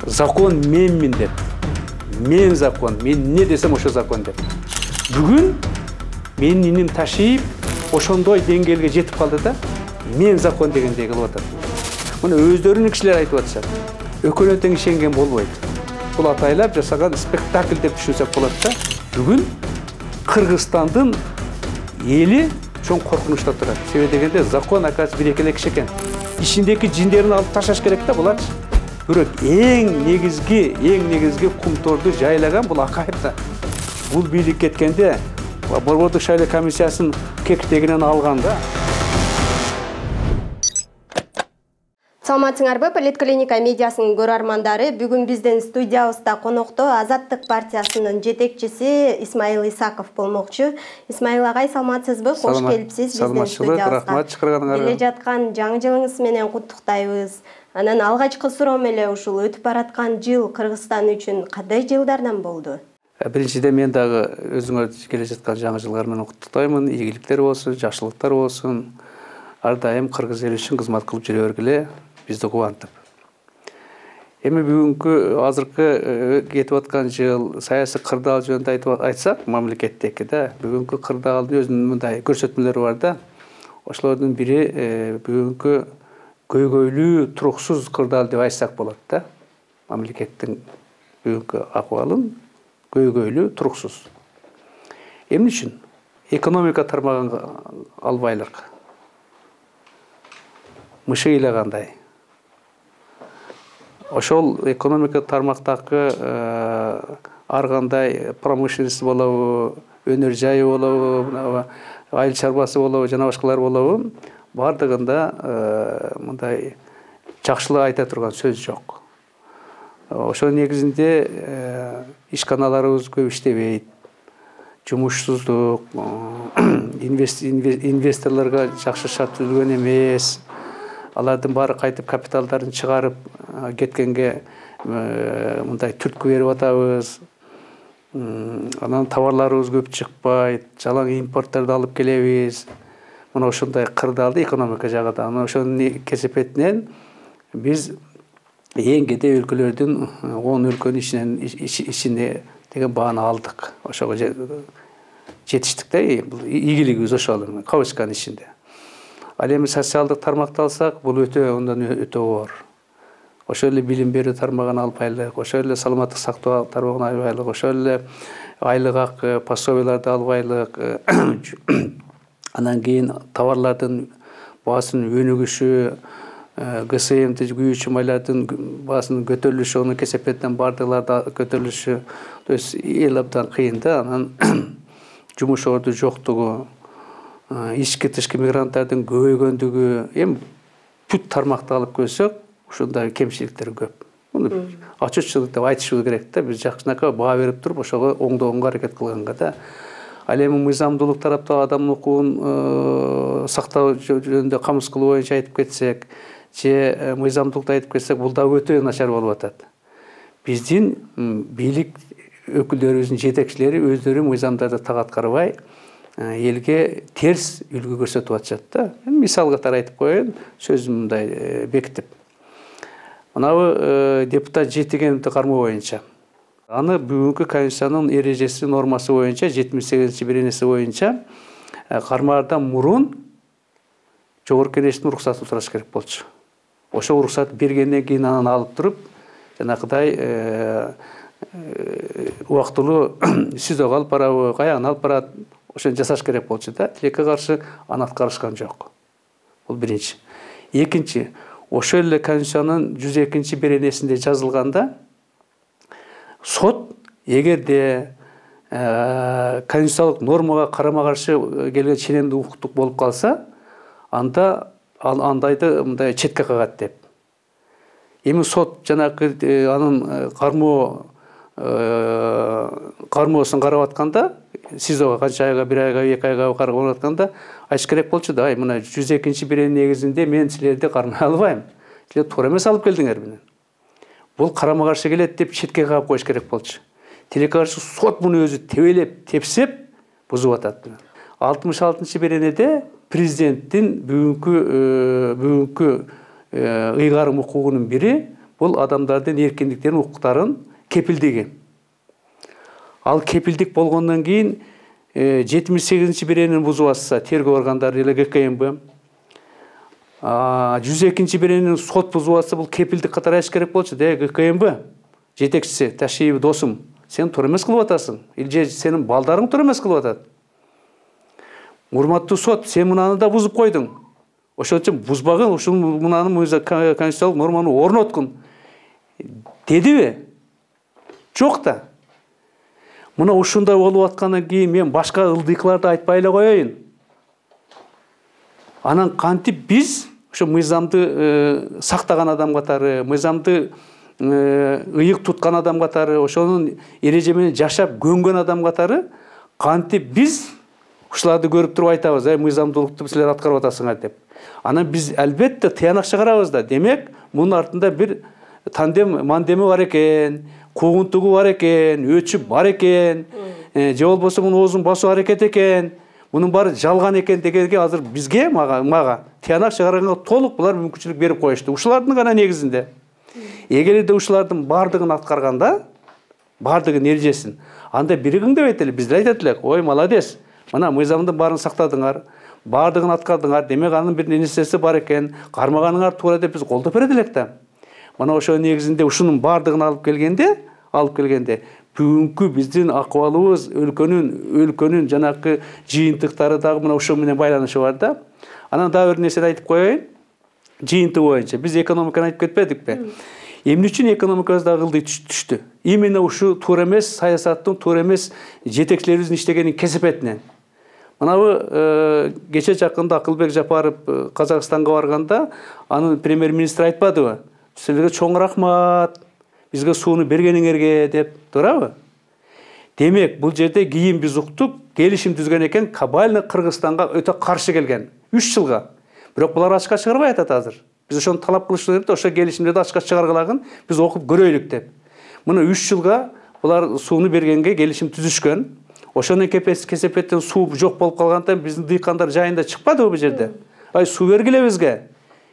закон менмин деп. Мен закон, мен не десем ошо закон деп. Бүгүн менин иним ташип, ошондой деңгээлге жетип калды да, мен закон дегендей кылып атат. Мына өздөрүнүн кишилер айтып атышат. Өкөнө тең ишенген болбойт. Бул атайлап жасаган спектакль деп түшүнсөк болот да. Бүгүн Кыргызстандын эли чоң коркунучта турат. Себеби дегенде закон аказ бир экеле киши экен. Ичиндеги жиндерин алып ташташ керек да булар. Бирок эң негизги кумторду жайлаган бул Акаев да. Бул бийлик кеткенде Борбордук шайлоо комиссиясын кектегинен алган да. Саламатсыңарбы, Политклиника медиасынын көрөрмандары. Бүгүн биздин студиябызда конокто Азаттык партиясынын жетекчиси Исмаил Исаков болмокчу. Исмаил агай, саламатсызбы? Кош келипсиз биздин студиябызга. Рахмат, чакырганыңарга. Келе жаткан жаңы жылыңыз менен куттуктайбыз. Анан алгачкы суроом эле ушул өтүп бараткан жыл Кыргызстан үчүн кандай жылдардан болду? Биринчиден мен дагы өзүңөр келе жаткан жаңы жылдар менен куттуктаймын. Ийгиликтер болсун, жакшылыктар болсун. Ар дайым кыргыз эли үчүн кызмат кылып жүрө бергиле. Бизди кубантып. Эми бүгүнкү азыркы кетип аткан жыл саясий кырдаал жөнүндө айтсак, мамлекеттеки да, бүгүнкү кырдаалдын өзүнүн мындай көрсөтмөлөрү бар да. Ошолордун бири бүгүнкү көйгөйлүү, туруксуз кырдаал деп айтсак болот да. Мамлекеттин бүгүнкү акыбалын көйгөйлүү, туруксуз. Эмне үчүн? Экономика тармагын албайлык. Мышы ыйлагандай. Ошол экономика тармактагы ар кандай промышленность болобу, өнөр жайы болобу, айыл чарбасы болобу, жана башкалар болобу, бардыгында мындай жакшылык айта турган сөз жок. Ошол негизинде ишканаларыбыз көп иштебейт, жумушсуздук, инвесторлорго жакшы шарт түзүлгөн эмес. Алардын баары кайтып капиталдарын чыгарып кеткенге мындай түрткү берип атабыз. Анан товарларыбыз көп чыкпайт, жалаң импорттарды алып келебиз. Мына ошондой кырдаалды экономика жагыда. Анан ошонун кесепетинен биз эң кете өлкөлөрдүн 10 өлкөнүн ичине деген бааны алдык. Ошого жетиштик да, ийгилигибиз ошол кабышканын ичинде. Ал эми социалдык тармакты алсак, бул ондан өтө оор. Ошол эле билим берүү тармагын албайлык, ошол эле саламаттык сактоо тармагын албайлык, ошол эле айлык акы, пособияларды албайлык. Анан кийин товарлардын баасынын өнүгүшү, ГСМди күйүүчү майлардын баасынын көтөрүлүшү, онун кесепетинен бардыгыларда көтөрүлүшү, то есть эл абдан кыйын да. Анан жумуш орду жоктугу, ички тышкы мигранттардын көбөйгөндүгү, эми бүт тармакты алып көрсөк, ушундай кемчиликтер көп. Муну ачууччулук деп айтышыбыз керек да, биз жакшынакай баа берип туруп, ошого оңдогонго аракет кылганга да. Ал эми мыйзамдуулук тараптагы адамдын укугун сактоо жөнүндө камсыз кылуу боюнча айтып кетсек, же мыйзамдуулукту айтып кетсек, бул да өтө начар болуп атат. Биздин бийлик өкүлдөрүбүздүн жетекчилери өздөрү мыйзамдарды так аткарбай, элге терс үлгү көрсөтүп атышат да. Мисал катары айтып коеюн, сөзүм мындай бекитип. Мынабы депутат жетигенди кармоо боюнча. Аны бүгүнкү конституциянын эрежеси нормасы боюнча, 78-чи беренеси боюнча кармаардан мурун жогорку кеңештин уруксатын сураш керек болчу. Ошол уруксат бергенден кийин анан алып туруп, жанакыдай убактылуу СИЗОго алып барабы, каягына алып барат, ошону жасаш керек болчу да. Тилекке каршы аны аткарышкан жок. Бул биринчи. Экинчи, ошол эле конституциянын 102-чи беренесинде жазылганда, сот эгерде конституциялык нормага карама-каршы келген ченемдүү укуктук болуп калса, анда андайды мындай четке кагат деп. Эми сот жанагы анын кармоосун карап атканда, СИЗОго канча айга, 1 айга, 2 айга карап атканда, айтыш керек болчу да, мына 102-чи беренеси негизинде мен силерди кармай албайм. Силер туура эмес алып келдиңер менен. Бул карама-каршы келет деп четке кагып коюш керек болчу. Тилекке каршы сот муну өзү тебелеп, тепсеп бузуп атат. 66-чы беренеде президенттин бүгүнкү ыйгарым укугунун бири бул адамдардын эркиндиктерин, укуктарын кепилдеген. Ал кепилдик болгондон кийин 78-беренин бузуп атса тергөө органдары эле ГКМБ, 102-беренин сот бузуп атса бул кепилдик катары аш керек болчу. ГКМБ жетекчиси Ташиев досум, сен туура эмес кылып атасың, же сенин балдарың туура эмес кылып атат. Урматтуу сот, сен мынаны да бузуп койдуң. Ошон үчүн бузбагын, ушул мынаны конституциялык норманы орноткун дедиби? Жок да. Мына ушундай болуп аткандан кийин мен башка ылдыйкыларды айтпай эле коеюн. Анан кантип биз ошо мыйзамды сактаган адам катары, мыйзамды ыйык туткан адам катары, ошонун эреже менен жашап көнгөн адам катары кантип биз ушуларды көрүп туруп айтабыз, мыйзамдуулукту силер аткарып атасыңар деп. Анан биз албетте тыянак чыгарабыз да. Демек, мунун артында бир тандем, мандеми бар экен, куугунтугу бар экен, өчүп бар экен, же болбосо мунун оозун басуу аракет экен, мунун баары жалган экен дегенге азыр бизге, мага тыянак чыгарганга толук булар мүмкүнчүлүк берип коюшту. Ушулардын гана негизинде. Эгерде ушулардын баардыгын аткарганда, баардыгын эрежесин, анда бири кыңдабайт эле, бизлер айтат элек, ой, молодец, мына мыйзамдын баарын сактадыңар, баардыгын аткардыңар, демек анын бир нерсеси бар экен, кармаганыңар туура деп биз колдоп берет элек да. Мына ошо негизинде ушунун баардыгын алып келгенде бүгүнкү биздин акыбалыбыз, өлкөнүн жанакы жыйынтыктары дагы мына ошо менен байланышы бар да. Анан дагы бир нерсени айтып коеюн. Жыйынтык боюнча биз экономиканы айтып кетпедикпи? Эмне үчүн экономикабыз дагы ылдый түштү? Именно ушу туура эмес саясаттын, туура эмес жетекчилерибиздин иштегенин кесепетинен. Мынабы кече жакында Акылбек Жапаров Казакстанга барганда, анын премьер-министри айтпадыбы? Силерге чоң рахмат, бизге сууну бергениңерге деп, туурабы? Демек, бул жерде кийин биз уктук, келишим түзгөн экен, Кабальный Кыргызстанга өтө каршы келген 3 жылга. Бирок булар ачка чыгарбай атат азыр. Биз ошону талап кылышыбыз керек, ошо келишимдерди ачка чыгаргылагын биз окуп көрөйлүк деп. Мына 3 жылга булар сууну бергенге келишим түзүшкөн. Ошонун кесепеттен суу жок болуп калгандан биздин дыйкандар жайында чыкпадыбы бул жерде? Ай, суу бергиле бизге.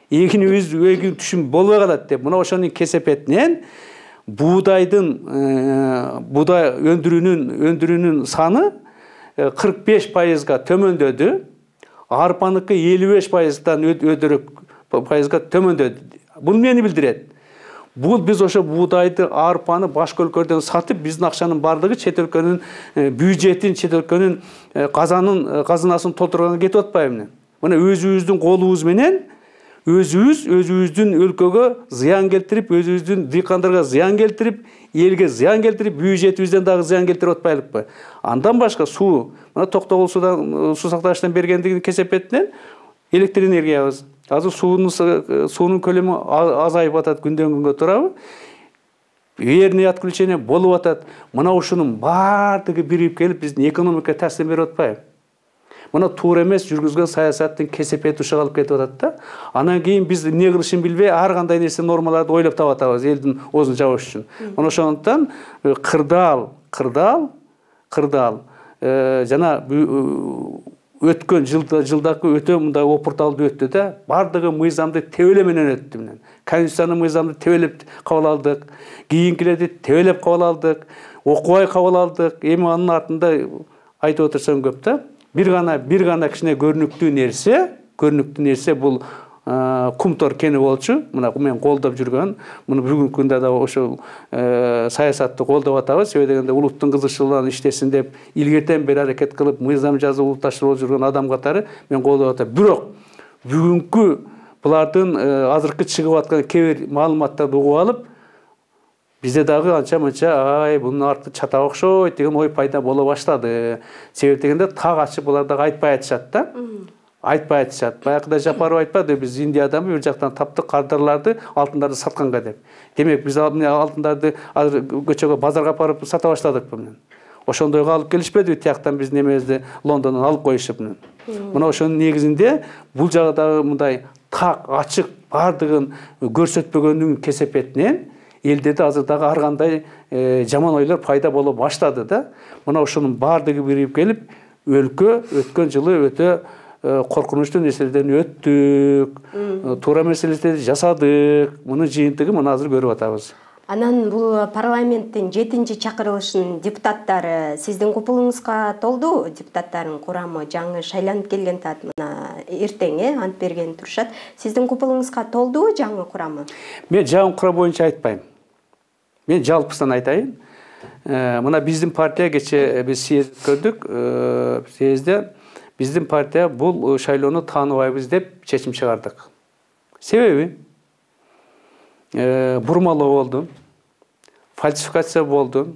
Эгинибиз эгин түшүм болбой калат деп. Мына ошонун кесепетинен будай өндүрүүнүн саны 45%га төмөндөдү. Арпаныкы 55%дан пайызга төмөндөдү. Бул эмнени билдирет? Бул биз ошо буудайды, арпаны башка өлкөлөрдөн сатып, биздин акчанын бардыгы чет өлкөнүн бюджетин, чет өлкөнүн казынасын толтурганга кетип атпайбы? Мына өзүбүздүн колубуз менен өзүбүздүн өлкөгө зыян келтирип, өзүбүздүн дыйкандарга зыян келтирип, элге зыян келтирип, бюджетибизден дагы зыян келтирип атпайлыкпы? Андан башка суу, мына Токтогул суу сактагычтан бергендигинин кесепетинен электр энергиябыз. Азыр суунун көлөмү азайып атат күндөн күнгө, туурабы? Верный отключение болуп атат. Мына ушунун баардыгы бирип келип биздин экономикага таасир берип атпайбы? Мына туура эмес жүргүзгөн саясаттын кесепети ушуга алып кетип атат да. Анан кийин биз эмне кылышын билбей, ар кандай нерсе нормаларды ойлоп таап атабыз элдин оозун жабыш үчүн. Мына ошондуктан кырдаал жана өткөн жылдакы өтө мындай опурталдуу өттү да, бардыгы мыйзамды тебеле менен өттү. Конституциянын мыйзамды тебелеп кабыл алдык, кийинкилерди тебелеп кабыл алдык, окубай кабыл алдык. Эми анын артында айтып отурсам көп да. Бир гана кичине көрүнүктүү нерсе бул Кумтор кени болчу. Мына мен колдоп жүргөн, муну бүгүнкү күндө да ошол саясатты колдоп атабыз. Себеби дегенде улуттун кызыкчылыгынан иштесин деп илгертен бери аракет кылып, мыйзам жазып улутташтыр болуп жүргөн адам катары мен колдоп атам. Бирок бүгүнкү булардын азыркы чыгып аткан кээ бир маалыматтарды угуп алып, бизде дагы анча-мынча ай бунун арты чатак окшойт деген ой пайда боло баштады. Себеби дегенде так ачык булар дагы айтпай айтышат да. Айтпай айтышат. Баягыда Жапаров айтпады, биз Индия адамы бир жактан таптык кардарларды, алтындарды сатканга деп. Демек биз алтындарды азыр көчөгө, базарга апарып сата баштадык менен. Ошондойго алып келишпедиби, тияктан биздин эмебизди Лондондон алып коюшуп менен. Мына ошонун негизинде бул жагдагы мындай так ачык бардыгын көрсөтпөгөндүн кесепетинен элдерде азыр дагы ар кандай жаман ойлор пайда боло баштады да. Мына ошонун бардыгы бирип келип, өлкө өткөн жылы өтө коркунучтуу нерселерден өттүк, туура нерселерди жасадык. Мунун жыйынтыгы муну азыр көрүп атабыз. Анан бул парламенттин 7-чи чакырылышынын депутаттары сиздин купулуңузга толду? Депутаттардын курамы жаңы шайланып келген тат мына эртең ант берген турушат. Сиздин купулуңузга толдубу жаңы курамы? Мен жаңы курам боюнча айтпайм. Мен жалпысынан айтайын. Мына биздин партия кече биз съезд көрдүк. Съездде биздин партия бул шайлоону тааныбайбыз деп чечим чыгардык. Себеби бурмалоо болду, фальсификация болду.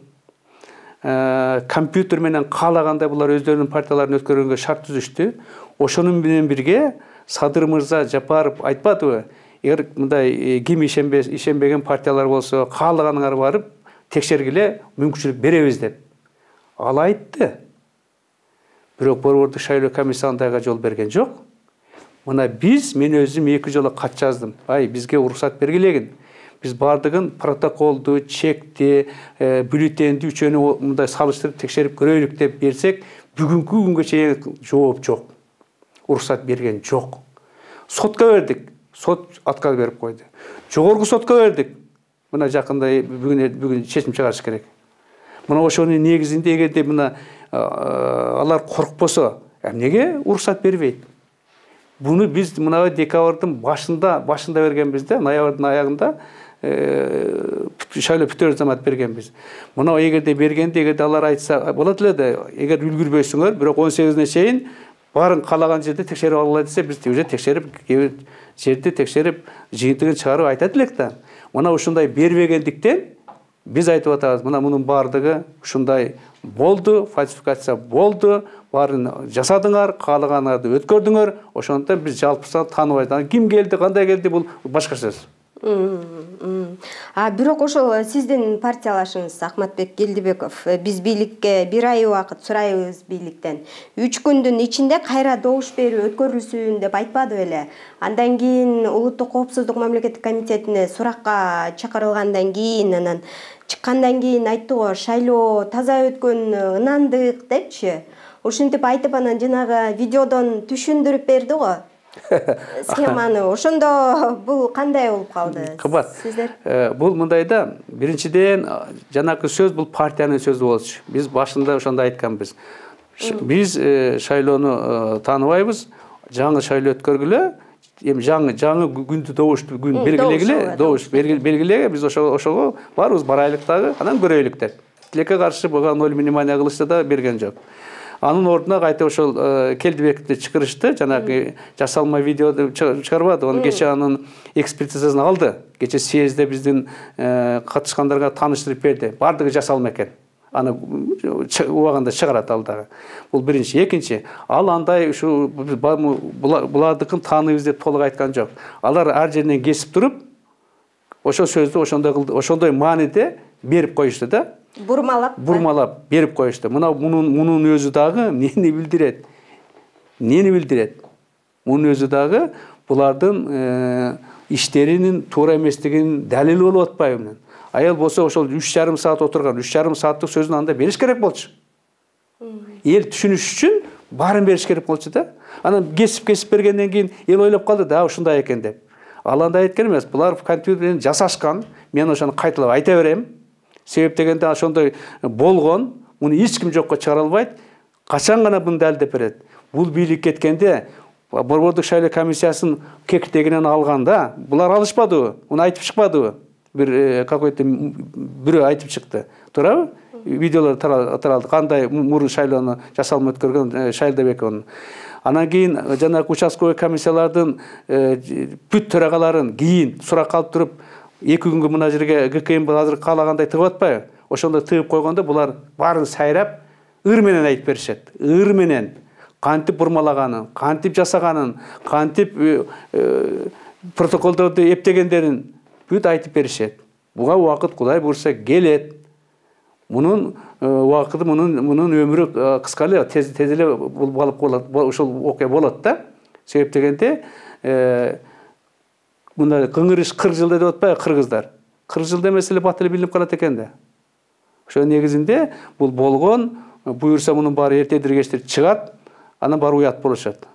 Компьютер менен каалагандай булар өздөрүнүн партияларын өткөргөнгө шарт түзүштү. Ошонун менен бирге Садыр мырза Жапаров айтпадыбы? Эгер мындай ким ишенбеген партиялар болсо, каалаганыңар барып текшергиле, мүмкүнчүлүк беребиз деп. Ал айтты. Бирок борбордук шайлоо комиссиясы андайга жол берген жок. Мына мен өзүм 2 жолу кат жаздым. Бизге уруксат бергилегин. Biz бардыгын протоколду, чекти, бюллетенди үчөөнү мындай салыштырып текшерип көрөйлүк деп берсек, бүгүнкү күнгө чейин жооп жок. Уруксат берген жок. Сотко бердик. Сот отказ берип койду. Жогорку сотко бердик. Мына жакында бүгүн чечим чыгарыш керек. Мына ошонун негизинде эгерде мына алар коркпосо, эмнеге уруксат бербейт? Буну биз мына декабрдын башында бергенбиз да, ноябрдын аягында шайлоо бүтөр замат бергенбиз. Мына эгерде бергенде, эгерде алар айтса болот эле да, эгер үлгүрбөйсүңөр, бирок 18-не чейин барын каалаган жерде текшерип алгыла десе, биз уже текшерип, жерди текшерип, жыйынтыгын чыгарып айтат элек да. Мына ушундай бербегендиктен биз айтып атабыз, мына мунун бардыгы ушундай болду, фальсификация болду, барын жасадыңар, каалаганыңарды өткөрдүңөр, ошондон биз жалпысынан тааныбайт. Ким келди, кандай келди, бул башка сөз. Бирок ошол сиздин партиялашыңыз Ахматбек Келдибеков, биз бийликке 1 ай убакыт сурайбыз бийликтен. 3 күндүн ичинде кайра добуш берүү өткөрүлсүн деп айтпады беле. Андан кийин Улуттук коопсуздук мамлекеттик комитетине суракка чакырылгандан кийин, анан чыккандан кийин айтты го, шайлоо таза өткөнүнө ынандык депчи. Ушинтип айтып анан жанагы видеодон түшүндүрүп берди го. Схеманы. Ошондо бул кандай болуп калды? Кымбат. Бул мындайда, биринчиден жанакы сөз бул партиянын сөзү болчу. Биз башында ошондо айтканбыз. Биз шайлоону тааныбайбыз, жаңы шайлоо өткөргүлө, эми жаңы күндү добушту күн белгилегиле, добуш белгилеге, биз ошого барыбыз барайлык дагы, анан көрөйлүк деп. Тилекке каршы буга ноль внимания кылышты да берген жок. Анын ордуна кайта ошол Келдибековди чакырышты, жанагы жасалма видеоду чыгарбады. Оны кече анын экспертизасын алды. Кече съездде биздин катышкандарга тааныштырып берди. Бардыгы жасалма экен. Аны убагында чыгарат ал дагы. Бул биринчи. Экинчи, ал андай ушу булардыкын тааныбыз деп толук айткан жок. Алар ар жеринен кесип туруп, ошол сөздү ошондой мааниде берип коюшту да. Бурмалап берип коюшту. Мунун өзү дагы эмнени билдирет? Мунун өзү дагы булардын иштеринин туура эместигинин далили болуп атпайбы? Аял болсо ошол 3,5 саат отурган, 3,5 сааттык сөзүн анда бериш керек болчу. Эл түшүнүш үчүн баарын бериш керек болчу да. Анан кесип бергенден кийин эл ойлоп калды да, ушундай экен деп. Ал андай айткан эмес. Булар компьютерден жасашкан. Мен ошону кайталап айта берем. Себеп дегенде ошондой болгон, муну эч ким жокко чыгара албайт. Качан гана буну далилдеп берет. Бул бийлик кеткенде борбордук шайлоо комиссиясынын кекиртегинен алганда, булар алышпадыбы? Муну айтып чыкпадыбы? Бир какой-то бирөө айтып чыкты. Туурабы? Видеолор таралды. Кандай мурун шайлоону жасалма өткөргөн Шайлдабековдун. Анан кийин жанагы участковый комиссиялардын бүт төрагаларын кийин сурак алып туруп, 2 күнгө мына жерге ГКМ азыр каалагандай тыгып атпайбы? Ошондо тыгып койгондо булар баарын сайрап, ыр менен айтып беришет. Ыр менен кантип бурмалаганын, кантип жасаганын, кантип протоколдорду эптегендерин бүт айтып беришет. Буга убакыт Кудай буйрса келет. Мунун убакыты, мунун өмүрү кыска эле, тез эле ушул окуя болот да. Себеп дегенде мында кыңырыш 40 жылда деп атпайбы кыргыздар. 40 жылда эмес эле бат эле билинип калат экен да. Ошо негизинде бул болгон, буйрса мунун баары эртедир кечтир чыгат, анан баары уят болушат.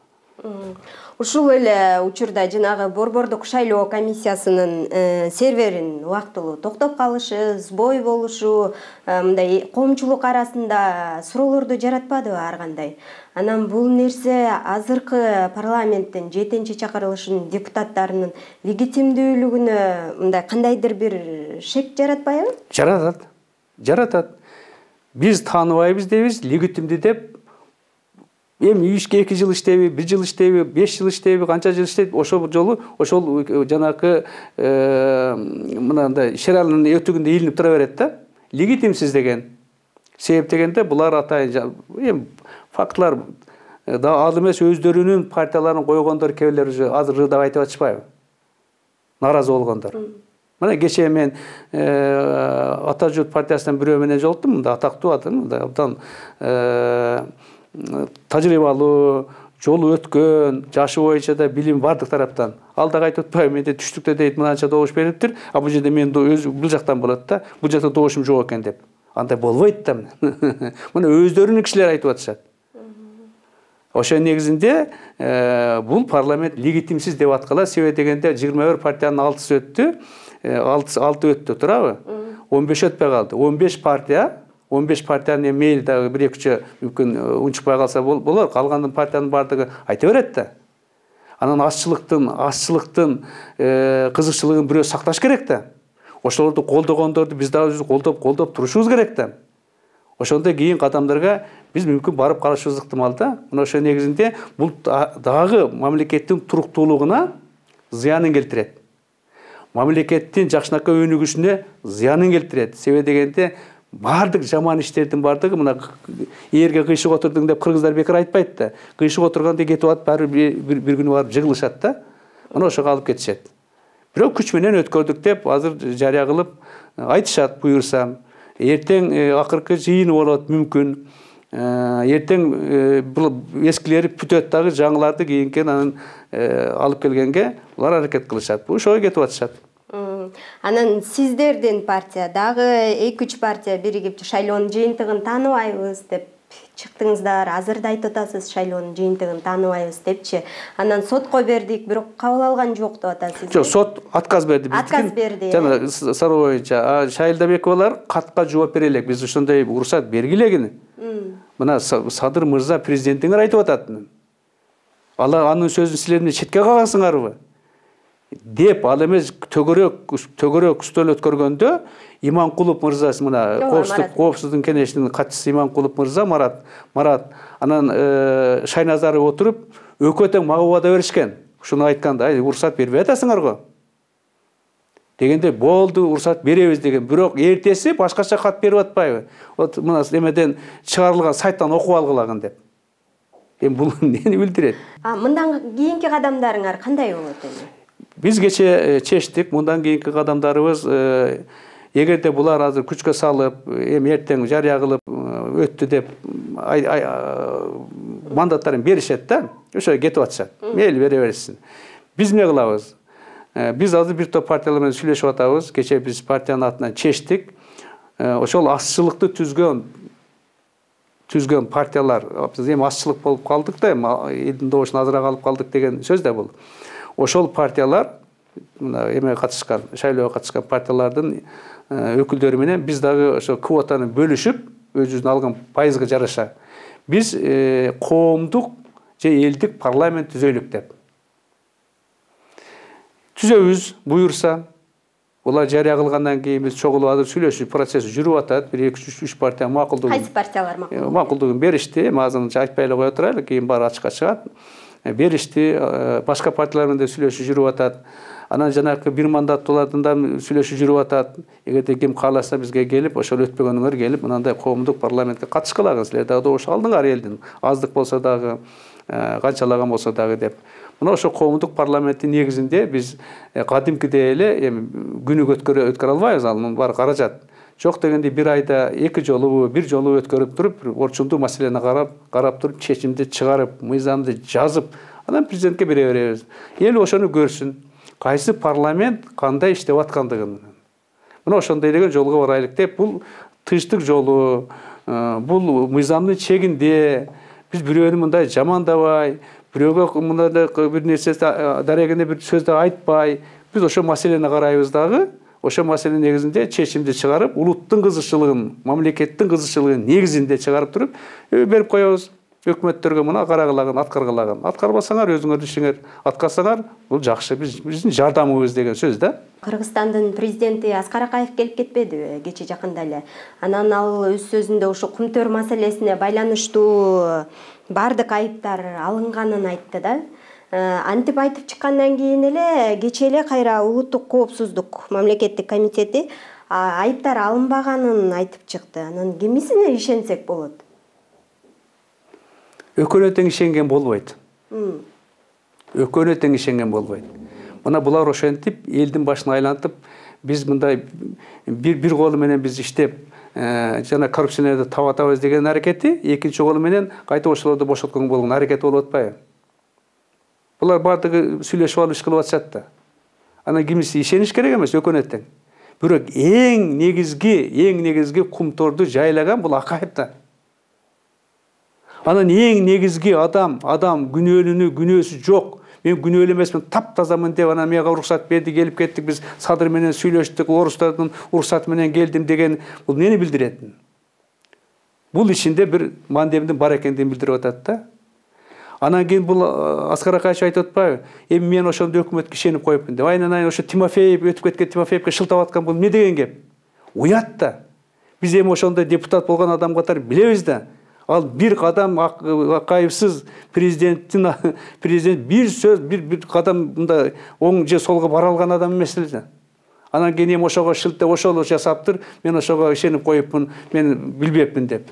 Ушул эле учурда жанагы Борбордук шайлоо комиссиясынын серверин убактылуу токтоп калышы, сбой болушу, мындай коомчулук арасында суроолорду жаратпадыбы ар кандай? Анан бул нерсе азыркы парламенттин 7-чи чакырылышынын депутаттарынын легитимдүүлүгүнө мындай кандайдыр бир шек жаратпайбы? Жаратат. Биз тааныбайбыз дейбиз, легитимди деп. Эми 2 жыл иштейби, 1 жыл иштейби, 5 жыл иштейби, канча жыл иштейт, ошол жолу ошол жанакы мынандай шералынын өтүгүндө илинип тура берет да. Легитимсиз деген. Себеп дегенде булар атайын эми фактлар да ал эмес өздөрүнүн партияларын койгондор кебелер уже азыр деп айтып атышпайбы? Наразы болгондор. Мына кечээ мен Ата журт партиясынан бирөө менен жолуктум, мында атактуу абдан тажрыйбалуу, жолу өткөн, жашы боюнча да билим бардык тараптан. Ал да айтып атпайбы, менде түштүктө дейт мынанча добуш бериптир, а бул жерде мен бул жактан болот да, бул жакта добушум жок экен деп. Андай болбойт да. Мына өздөрүнүн кишилер айтып атышат. Ошо негизинде бул парламент легитимсиз деп аткыла, себеп дегенде 21 партиянын 6-сы өттү, 6 өттү, турабы? 15 өтпөй калды. 15 партиянын мейли дагы 1-2 мүмкүн унчукпай калса болор, калган партиянын бардыгы айта берет да. Анан азчылыктын кызыкчылыгын бирөө сакташ керек да. Ошолорду колдогондорду биз дагы колдоп турушубуз керек да. Ошондой кийин кадамдарга биз мүмкүн барып калышыбыз ыктымал да. Мына ошо негизинде бул дагы мамлекеттин туруктуулугуна зыянын келтирет. Мамлекеттин жакшынакай өнүгүшүнө зыянын келтирет. Себеп дегенде бардык жаман иштердин бардыгы мына эрге кыйшык отурдуң деп кыргыздар бекер айтпайт да. Кыйшык отурганда кетип атып баары бир күнү барып жыгылышат да. Мына ошого алып кетишет. Бирок күч менен өткөрдүк деп азыр жарыя кылып айтышат буюрса. Эртең акыркы жыйын болот мүмкүн. Эртең бул эскилери бүтөт дагы жаңыларды кийинкен анан алып келгенге булар аракет кылышат. Ошого кетип атышат. Анан сиздердин партия дагы 2-3 партия биригип шайлоонун жыйынтыгын тааныбайбыз деп чыктыңыздар. Азыр да айтып атасыз шайлоонун жыйынтыгын тааныбайбыз депчи. Анан сотко бердик, бирок кабыл алган жок деп атасыз. Жок, сот отказ берди. Отказ берди. Жана сароо боюнча Шайлдабековалар катка жооп бере элек. Биз ошондой уруксат бергилегин. Мына Садыр мырза президентиңер айтып атат. Анын сөзүн силер эмне четке калгансыңарбы? Деп ал эмес төгөрөк стөл өткөргөндө Иманкулов мырза мына коопсуздук кеңешинин катчысы Иманкулов мырза Марат анан Шайназаров отуруп өкө тең мага убада беришкен. Ушуну айтканда, уруксат бербей атасыңар го. Дегенде болду, уруксат беребиз деген. Бирок эртеси башкача кат берип атпайбы? Вот мына эмеден чыгарылган сайттан окуп алгылагын деп. Эми бул эмнени билдирет? Мындан кийинки кадамдарыңар кандай болот эми? Биз кече чечтик, мындан кийинки кадамдарыбыз эгерде булар азыр күчкө салып, эми эртең жарыя кылып өттү деп мандаттарын беришет да, ошо кетип атышат. Мейли бере берсин. Биз эмне кылабыз? Биз азыр бир топ партиялар менен сүйлөшүп атабыз. Кече биз партиянын атынан чечтик. Ошол азчылыкты түзгөн партиялар, биз эми азчылык болуп калдык да, элдин добушун азыраак алып калдык деген сөз да бул. Ошол партиялар эме катышкан, шайлоого катышкан партиялардын өкүлдөрү менен биз дагы ошо квотаны бөлүшүп, өзүбүздүн алган пайызга жараша биз коомдук же элдик парламент түзөйлүк деп. Түзөбүз буюрса, булар жарыя кылгандан кийин биз чогулуп азыр сүйлөшүү процесси жүрүп атат. 1-2-3 партия макулдугун. Кайсы партиялар макулдугун? Макулдугун беришти. Эми азыр айтпай эле кое турайлы, кийин баары ачыкка чыгат. Беришти, башка партиялар менен сүйлөшүү жүрүп атат. Анан жанакы бир мандаттуулардын да сүйлөшүү жүрүп атат. Эгерде ким кааласа бизге келип, ошол өтпөгөнүңөр келип, мындай коомдук парламентке катышкылагын, силер дагы добуш алдыңар элдин. Аздык болсо дагы, канчалаган болсо дагы деп. Мына ошо коомдук парламенттин негизинде биз кадимкидей эле эми күнүгө өткөрө албайбыз, анын баары каражат. Жок дегенде бир айда 2 жолу, бир жолу өткөрүп туруп, орчундуу маселени карап туруп, чечимди чыгарып, мыйзамды жазып, анан президентке бере беребиз. Эл ошону көрсүн. Кайсы парламент кандай иштеп аткандыгын. Мына ошондой деген жолго барайлык деп, бул тынчтык жолу, бул мыйзамдын чегинде биз бирөөнү мындай жамандабай, бирөөгө мындай бир нерсе дарегенде бир сөздү айтпай, биз ошо маселени карайбыз дагы, ошо маселе негизинде чечимди чыгарып, улуттун кызыкчылыгын, мамлекеттин кызыкчылыгын негизинде чыгарып туруп берип коебуз. Өкмөттөргө мына карагылагын, аткаргылагын. Аткарбасаңар өзүңөр ишиңер, аткарсаңар бул жакшы, биздин жардамыбыз деген сөз да. Кыргызстандын президенти Аскар Акаев келип кетпедиби кече жакында эле? Анан ал өз сөзүндө ушу кумтөр маселесине байланыштуу бардык айыптар алынганын айтты да. Антип айтып чыккандан кийин эле кече эле кайра улуттук коопсуздук мамлекеттик комитети айыптар алынбаганын айтып чыкты. Анан кимисине ишенсек болот? Өкөнө тең ишенген болбойт. Өкөнө тең ишенген болбойт. Мына булар ошентип элдин башын айлантып, биз мындай бир колу менен биз иштеп, жана коррупцияларды таап атабыз деген аракети, экинчи колу менен кайта ошолорду бошоткон болгон аракет болуп атпайбы? Булар бардыгы сүйлөшүп алып иш кылып атышат да. Анан кимиси ишениш керек эмес, өкөнө тең. Бирок эң негизги кумторду жайлаган бул Акаев да. Анан эң негизги адам күнөөлүүнү күнөөсү жок. Мен күнөөлүү эмесмин, таптазамын деп анан мага уруксат берди, келип кеттик, биз Садыр менен сүйлөштүк, орустардын уруксаты менен келдим деген бул эмнени билдирет? Бул ичинде бир мандемдин бар экендигин билдирип атат да. Анан кийин бул Аскар Акаев айтып атпайбы? Эми мен ошондо өкмөткө ишенип коюпмун деп. Айнан ошо Тимофеев өтүп кеткен Тимофеевке шылтап аткан бул эмне деген кеп? Уят да. Биз эми ошондой депутат болгон адам катары билебиз да. Ал бир кадам Акаевсыз президент бир сөз, бир кадам мындай оң же солго бара алган адам эмес эле. Анан кийин эми ошого шылтап ошол жасаптыр, мен ошого ишенип коюпмун, мен билбепмин деп.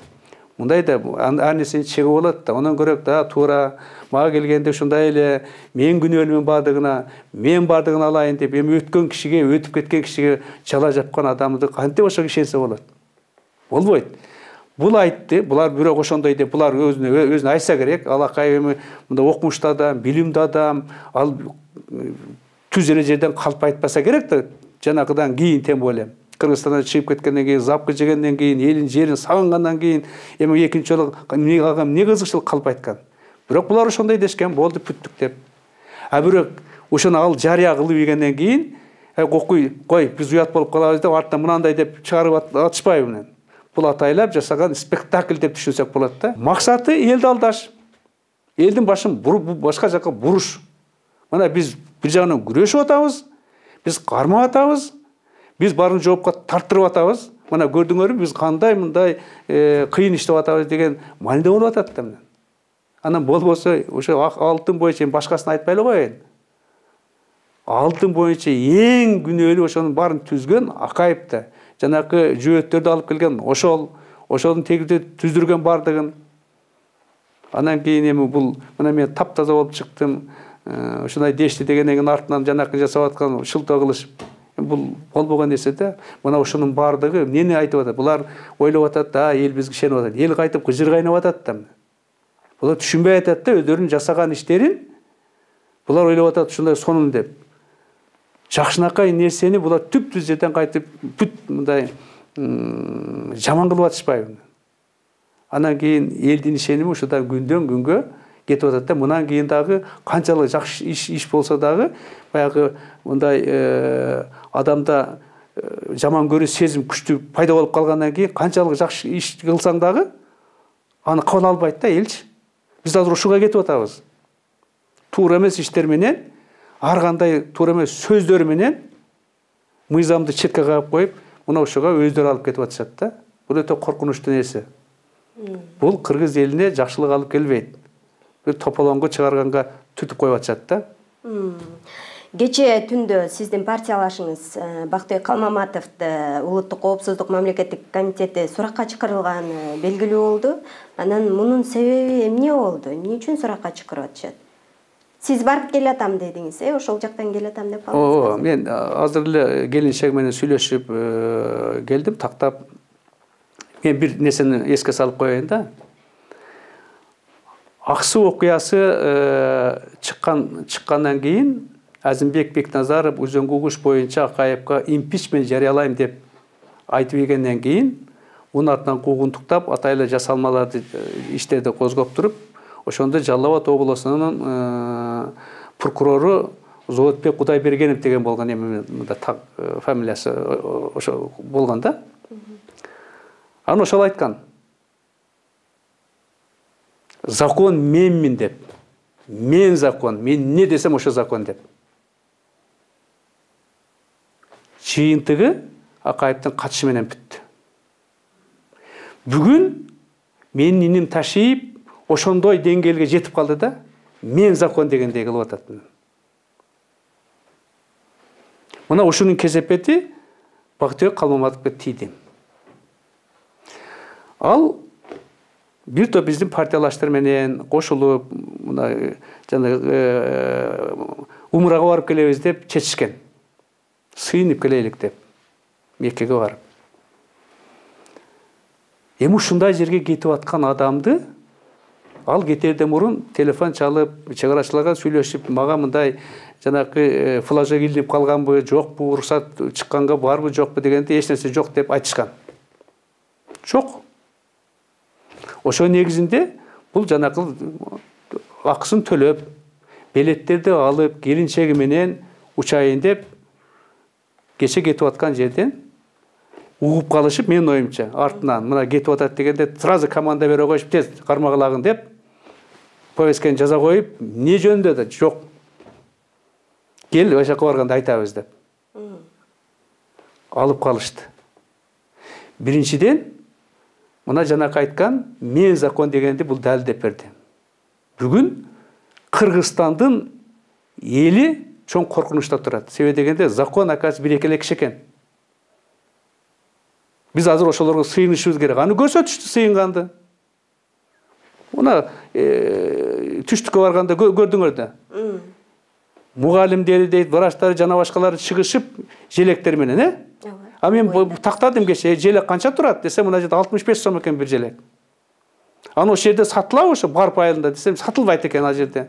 Мындай да ар нерсенин чеги болот да. Онон көрөк да туура мага келгенде ушундай эле мен күнөөлүүмүн бардыгына, мен бардыгын алайын деп, эми өткөн кишиге, өтүп кеткен кишиге жала жапкан адамды кантип ошого ишенсе болот? Болбойт. Бул айтты, булар бирок ошондой деп, булар өзүнө айтса керек. Ал Акаев эми мындай окумуштуу адам, билимдүү адам, ал түз эрежеден калп айтпаса керек да. Жанагыдан кийин тем более. Кыргызстандан чыгып кеткенден кийин, запкы жегенден кийин, элин жерин сагынгандан кийин, эми экинчи жолу эмне кызыкчылык калп айткан. Бирок булар ошондой дешкен, болду бүттүк деп. Бирок ошону ал жарыя кылып ийгенден кийин, кой, биз уят болуп калабыз деп, артынан мынандай деп чыгарып атышпайбы менен. Бул атайлап жасаган спектакль деп түшүнсөк болот да. Максаты элди алдаш. Элдин башын башка жака буруш. Мына биз бир жагынан күрөшүп атабыз, биз кармап атабыз, биз барын жоопко тарттырып атабыз. Мына көрдүңөрбү, биз кандай мындай кыйын иштеп атабыз деген маанилүү болуп атат да. Анан болбосо ошо алтын боюнча башкасын айтпай эле коеюн. Алтын боюнча эң күнөөлүү ошонун баарын түзгөн Акаев да. Жанакы жөөттөрдү алып келген ошонун тегиде түздүргөн бардыгын. Анан кийин эми бул мына мен таптаза болуп чыктым, ушундай дешти дегенден кийин артынан жанакы жасап аткан шылтоо кылышып. Бул болбогон нерсе да. Мына ошонун бардыгы эмнени айтып атат? Булар ойлоп атат да, эл бизге ишенип атат. Эл кайтып кыжыр кайнап атат да. Булар түшүнбөй атат да, өздөрүнүн жасаган иштерин булар ойлоп атат ушундай сонун деп. Жакшынакай нерсени булар түп-түз жерден кайтып бүт мындай жаман кылып атышпайбы. Анан кийин элдин ишеними ушудан күндөн күнгө кетип атат да. Мындан кийин дагы канчалык жакшы иш болсо дагы баягы мындай адамда жаман көрүү сезим күчтүү пайда болуп калгандан кийин канчалык жакшы иш кылсаң дагы аны кабыл албайт да элчи. Биз азыр ушуга кетип атабыз. Туура эмес иштер менен, ар кандай туура эмес сөздөр менен мыйзамды четке кагып коюп, мына ушуга өздөрү алып кетип атышат да. Бул өтө коркунучтуу нерсе. Бул кыргыз элине жакшылык алып келбейт. Бир тополоңго чыгарганга түртүп коюп атышат да. Кече түндө сиздин партиялашыңыз Бактыбек Калмаматовду улуттук коопсуздук мамлекеттик комитети суракка чакырылганы белгилүү болду. Анан мунун себеби эмне болду? Эмне үчүн суракка чакырып атышат? Сиз барып келатам дедиңиз, ошол жактан келатам деп калдыңыз. Мен азыр эле келинчек менен сүйлөшүп келдим, тактап. Мен бир нерсени эске салып коеюн да. Ак суу окуясы чыккандан кийин Азимбек Бекназаров Өзөн Кугуш боюнча Акаевга импичмент жарыялайм деп айтып ийгенден кийин, мунун артынан куугунтуктап, атайлы жасалмаларды иштерди козгоп туруп, ошондо Жалал Абад облусунун прокурору Зоотбек Кудайбергенов деген болгон, эми мында фамилиясы ошо болгон да. Аны ошол айткан. Закон менмин деп. Мен закон, мен не десем ошо закон деп. Чыйынтыгы Акаевдин катышы менен бүттү. Бүгүн менин иним Ташиев ошондой деңгээлге жетип калды да, мен закон дегендей кылып атат. Мына ушунун кесепети Бактыбек Калмаматовго тийди. Ал бир топ биздин партиялаштар менен кошулуп, мына жана умрага барып келебиз деп чечишкен. Сыйынып келелик деп Меккеге барып. Эми ушундай жерге кетип аткан адамды ал кетерден мурун телефон чалып, чыгарачыларга сүйлөшүп, мага мындай жанакы флажок илинип калганбы, жокпу, уруксат чыкканга барбы, жокпу дегенде эч нерсе жок деп айтышкан. Жок. Ошо негизинде бул жанакы акысын төлөп, билеттерди алып, келинчеги менен учайын деп кече кетип аткан жерден угуп калышып, менин оюмча, артынан мына кетип атат дегенде сразу команда бере коюп, тез кармагалагын деп повесткени жаза коюп, не жөнүндө да жок. Кел, ошоко барганда айтабыз деп. Алып калышты. Биринчиден, мына жанакы айткан, мен закон дегенди бул далилдеп берди. Бүгүн Кыргызстандын эли чоң коркунучта турат. Себеби дегенде закон акасы бир экеле киши экен. Биз азыр ошолорго сыйынышыбыз керек. Аны көрсөтүштү сыйынганды. Мына түштүккө барганда көрдүңөр да. Мугалимдери дейт, врачтары жана башкалары чыгышып желектер менен, А мен тактадым кеше, желек канча турат десем, мына жерде 65 сом экен бир желек. Аны ошол жерде сатылабы ошо барып айылында десем, сатылбайт экен ал жерде.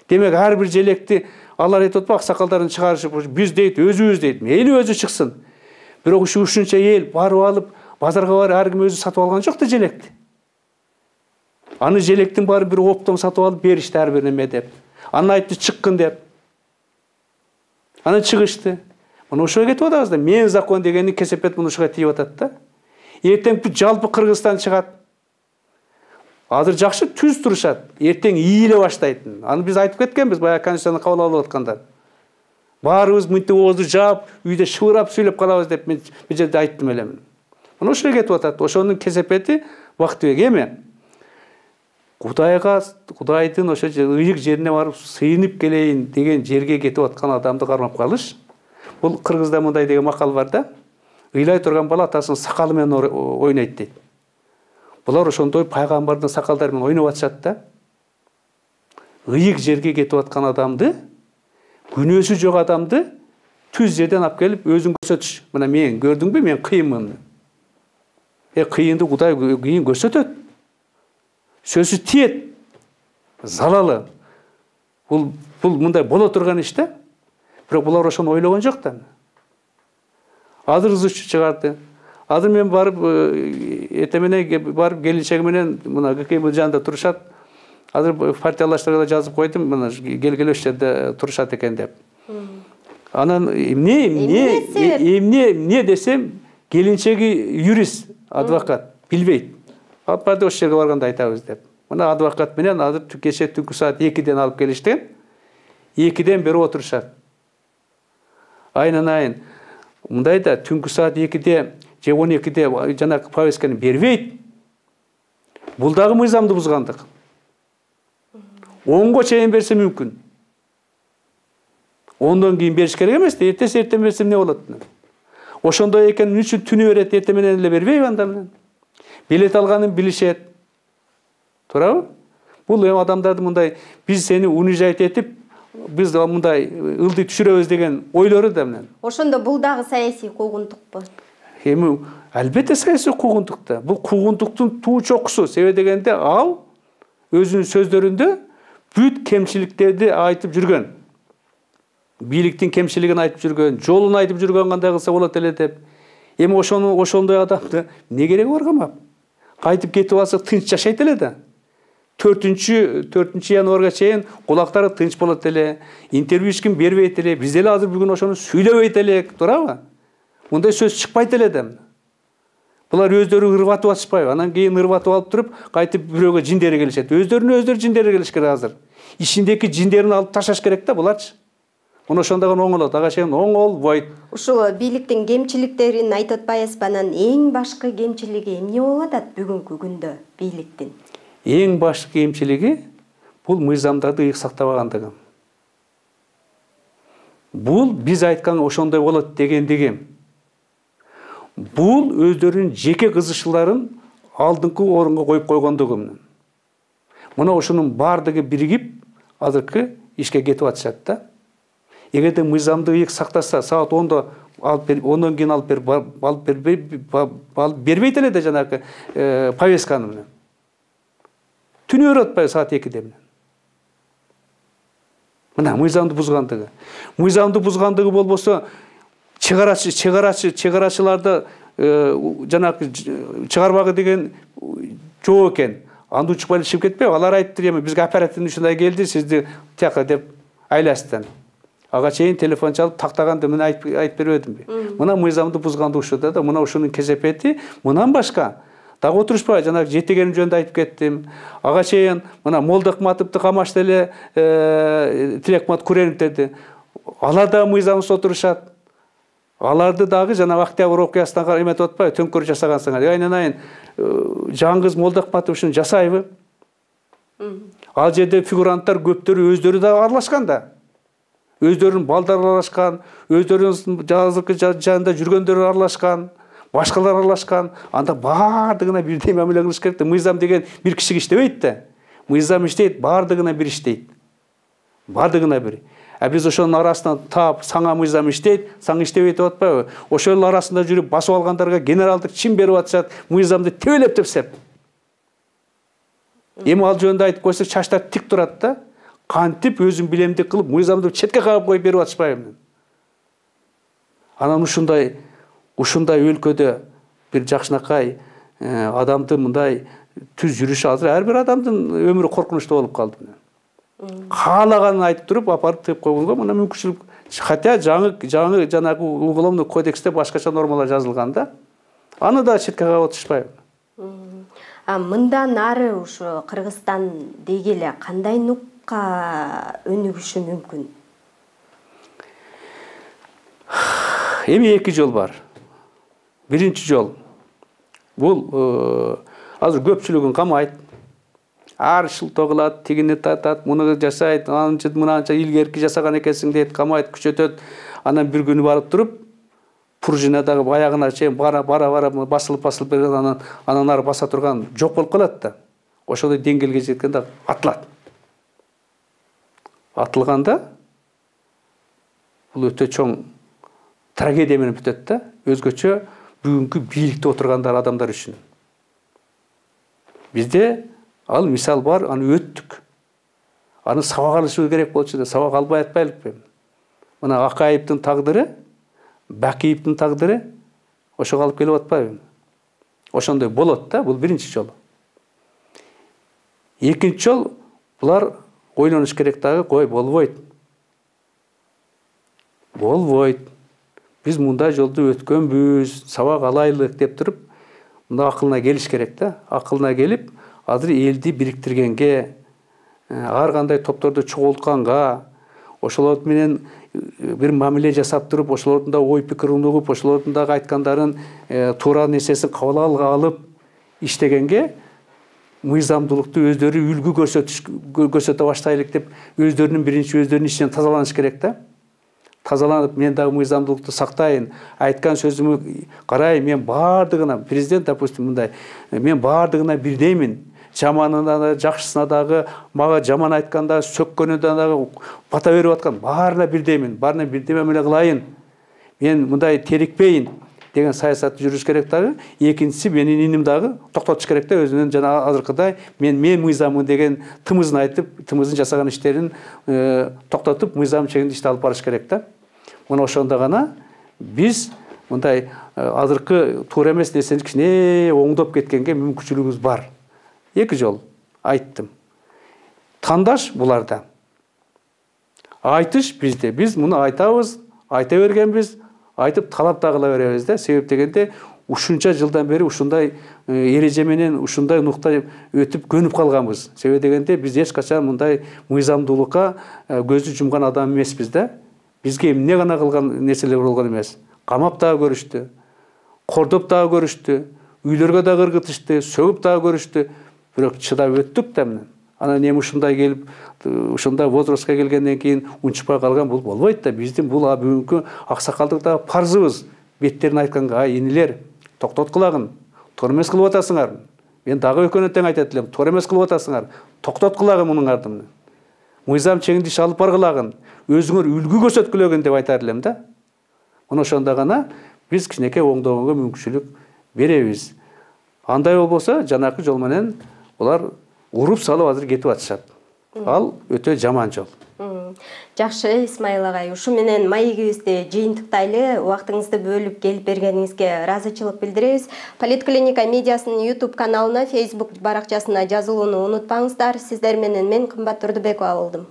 Демек ар бир желекти алар айтып атпак, аксакалдарын чыгарышып, биз дейт, өзүбүз дейт, мейли өзү чыксын. Бирок ушунча эл барып алып, базарга барып ар ким өзү сатып алган жок да желекти. Аны желектин баары бир оптом сатып алып беришти ар бир неме деп. Аны айтты чыккын деп. Аны чыгышты. Мына ошого кетип атабыз да, мен закон дегенди кесепет муну ушуга тийип атат да. Эртең жалпы Кыргызстан чыгат. Азыр жакшы түз турушат. Эртең ийиле баштайт. Аны биз айтып кеткенбиз баягы конституцияны кабыл алып атканда. Баарыбыз мынтип оозду жаап, үйдө шыбырап сүйлөп калабыз деп мен бул жерде айттым эле. Мына ошого кетип атат. Ошонун кесепети Бактыбек эми. Кудайдын ошо ыйык жерине барып сыйынып келейин деген жерге кетип аткан адамды кармап калыш. Бул Кыргызда мындай деген макал бар да. Ыйлай турган бала атасынын сакалы менен ойнойт дейт. Булар ошондой пайгамбардын сакалдары менен ойноп атышат да. Ыйык жерге кетип аткан адамды, күнөөсү жок адамды түз жерден алып келип өзүң көрсөтүш. Мына мен көрдүңбү, мен кыйынмын. Кыйынды Кудай кыйын көрсөтөт. Сөзсүз тиет. Залалы. Бул мындай боло турган иш да. Бирок булар ошону ойлогон жок да. Азыр ызычы чыгарды. Азыр мен барып этеменен барып келинчеги менен мына ГКМ жанында турушат. Азыр партиялаштарга жазып койдум, мына келгеле ошол жерде турушат экен деп. Анан эмне десем, келинчеги юрист, адвокат, билбейт. Алып барды ошол жерге барганда айтабыз деп. Мына адвокат менен азыр кеше түнкү саат 2-ден алып келишти. 2-ден бери отурушат. Айнан мындай да түнкү саат 2-де же 12-де жанакы повестканы бербейт. Бул дагы мыйзамды бузгандык. 10-го чейин берсе мүмкүн. 10-дон кийин бериш керек эмес да, эртең берсе эмне болот? Ошондой экенин үчүн түнү берет, эртең менен эле бербейби анда менен. Билет алганын билишет. Туурабы? Бул эми адамдарды мындай биз сени унижать этип, биз мындай ылдый түшүрөбүз деген ойлору да менен. Ошондо бул дагы саясий куугунтукпу? Эми албетте саясий куугунтук да. Бул куугунтуктун туу чокусу. Себеби дегенде ал өзүнүн сөздөрүндө бүт кемчиликтерди айтып жүргөн. Бийликтин кемчилигин айтып жүргөн, жолун айтып жүргөн кандай кылса болот эле деп. Эми ошондой адамды эмне кереги бар камап? Кайтып кетип алса тынч жашайт эле да. 4 январга чейин кулактары тынч болот эле, интервью эч ким бербейт эле, биз деле азыр бүгүн ошону сүйлөбөйт элек, туурабы? Мындай сөз чыкпайт эле да. Булар өздөрү ырбатып атышпайбы? Анан кийин ырбатып алып туруп, кайтып бирөөгө жиндери келишет. Өздөрү жиндери келиш керек азыр. Ичиндеки жиндерин алып ташташ керек да буларчы. Мына ошондогон оңолот, ага чейин оңолбойт. Ушул бийликтин кемчиликтерин айтып атпайсызбы? Анан эң башкы кемчилиги эмне болуп атат бүгүнкү күндө бийликтин? Эң башкы кемчилиги бул мыйзамдарды ыйык сактабагандыгы. Бул биз айткан ошондой болот дегендиги. Бул өздөрүнүн жеке кызыкчылыктарын алдыңкы орунга коюп койгондугу. Мына ошонун бардыгы биригип азыркы ишке кетип атышат да. Эгерде мыйзамды ыйык сактаса, саат 10-да алып берип, ондон кийин алып бербейт эле да жанагы повестканы менен. Түнөр атпайбы саат 2-де менен. Мына мыйзамды бузгандыгы. Мыйзамды бузгандыгы болбосо чыгарачыларды жанагы чыгарбагы деген жок экен. Анды учпай чыгып кетпей, алар айтты, эми бизге оперативный ушундай келди, сизди тияка деп айлаштан. Ага чейин телефон чалып тактаганды мен айтып бербедимби? Мына мыйзамды бузганды ушуда да, мына ушунун кесепети, мындан башка дагы отурушпай, жанагы жетегеним жөнүндө айтып кеттим. Ага чейин мына Молдокматовду камашты эле Тилекмат Куреновди. Алар да мыйзамсыз отурушат. Аларды дагы жанагы Октябрь окуясынан эметип атпайбы, төңкөр жасагансыңар. Айнанайын Жаңгыз Молдокматов ушуну жасайбы? Ал жерде фигуранттар көптөрү өздөрү да аралашкан да. Өздөрүнүн балдары аралашкан, өздөрүнүн азыркы жанында жүргөндөрү аралашкан, башкалар аралашкан. Анда бардыгына бирдей мамиле кылыш керек да. Мыйзам деген бир кишиге иштебейт да. Мыйзам иштейт, бардыгына бир иштейт. Бардыгына бир. Биз ошонун арасынан таап, саңа мыйзам иштейт, саң иштебейт деп атпайбы? Ошол арасында жүрүп басып алгандарга генералдык чин берип атышат, мыйзамды тебелеп-тепсеп. Эми ал жөнүндө айтып койсок, чачтар тик турат да. Кантип өзүн билемдик кылып, мыйзамды четке кагып коюп берип атышпайбы? Анан ушундай өлкөдө бир жакшынакай адамды мындай түз жүрүш азыр ар бир адамдын өмүрү коркунучтуу болуп калды. Каалаганын айтып туруп апарып тыйып койгонго мына мүмкүнчүлүк. Хотя жаңы жанагы уголовный кодексте башкача нормалар жазылган да. Аны да четке кагып атышпайбы? Мындан ары ушу Кыргызстан дегеле кандай нукка өнүгүшү мүмкүн? Эми эки жол бар. Биринчи жол бул азыр көпчүлүгүн камайт. Аршыл тогулат, тигини татат, муну жасайт, мынанча илгерки жасаган экенсиң дейт, камайт, күчөтөт. Анан бир күнү барып туруп, пружинадагы аягына чейин бара басылып берген, анан ары баса турган жок болуп калат да. Ошондой деңгээлге жеткенде атылат. Атылганда бул өтө чоң трагедия менен бүтөт да. Өзгөчө бүгүнкү бийликте отургандар адамдар үчүн. Бизде ал мисал бар, аны өттүк. Аны сабак алышы керек болчу да, сабак албай атпайлыкпы? Мына Акаевдин тагдыры, Бакиевдин тагдыры ошого алып келип атпайбы? Ошондой болот да, бул биринчи жол. Экинчи жол, булар ойлонуш керек дагы, кой болбойт. Болбойт. Биз мындай жолду өткөнбүз, сабак алайлык деп туруп, мында акылына келиш керек да. Акылына келип, азыр элди бириктиргенге, ар кандай топторду чогултканга, ошолор менен бир мамиле жасап туруп, ошолордун да ой пикирин угуп, ошолордун да айткандарын туура нерсесин кабыл алып иштегенге, мыйзамдуулукту өздөрү үлгү көрсөтө баштайлык деп, өздөрүнүн ишинен тазаланыш керек да. Тазаланып, мен дагы мыйзамдуулукту сактайын, айткан сөзүмө карай, мен бардыгына, президент, допустим, мындай, мен бардыгына бирдеймин. Жаманына да, жакшысына дагы, мага жаман айтканда, сөккөнүнө дагы бата берип аткан, баарына бирдеймин, баарына бирдей мамиле кылайын. Мен мындай терикпейин деген саясатты жүрүш керек дагы. Экинчиси, менин иним дагы токтотуш керек да, өзүнүн жана азыркыдай мен мыйзаммын деген тымызын айтып, тымызын жасаган иштерин токтотуп, мыйзам чегинде ишти алып барыш керек да. Мына ошондо гана биз мындай азыркы туура эмес нерсени кичине оңдоп кеткенге мүмкүнчүлүгүбүз бар. Эки жол айттым. тандаш буларда. Айтыш бизде. Биз муну айтабыз, айта бергенбиз, айтып талап та кыла беребиз да. Себеп дегенде ушунча жылдан бери ушундай эреже менен ушундай нукта өтүп көнүп калганбыз. Себеп дегенде биз эч качан мындай мыйзамдуулукка көзү жумган адам эмеспиз да. Бизге эмне гана кылган нерселер болгон эмес. Камап дагы көрүштү, кордоп дагы көрүштү, үйлөргө дагы ыргытышты, сөгүп дагы көрүштү. Бирок чыдап өттүк да менен. Анан эми ушундай келип, ушундай возрастка келгенден кийин унчукпай калган бул болбойт да. Биздин бул бүгүнкү аксакалдыкта парзыбыз. Беттерин айтканга, ай инилер, токтоткулагын, туура эмес кылып атасыңар. Мен дагы экөөнө тең айтат элем, туура эмес кылып атасыңар. Токтоткулагын мунун артынан. Мыйзам чегинде иш алып баргылагын, өзүңөр үлгү көрсөткүлөгүн деп айтар элем да. Мына ошондо гана биз кичинекей оңдогонго мүмкүнчүлүк беребиз. Андай болбосо, жанакы жол менен булар уруп салып азыр кетип атышат. Ал өтө жаман жол. Жакшы, Исмайыл агай, ушу менен маегибизди жыйынтыктайлы. Убактыңызды бөлүп келип бергениңизге ыраазычылык билдиребиз. Политклиника медиасынын YouTube каналына, Facebook баракчасына жазылууну унутпаңыздар. Сиздер менен мен Кымбат Турдубекова болдум.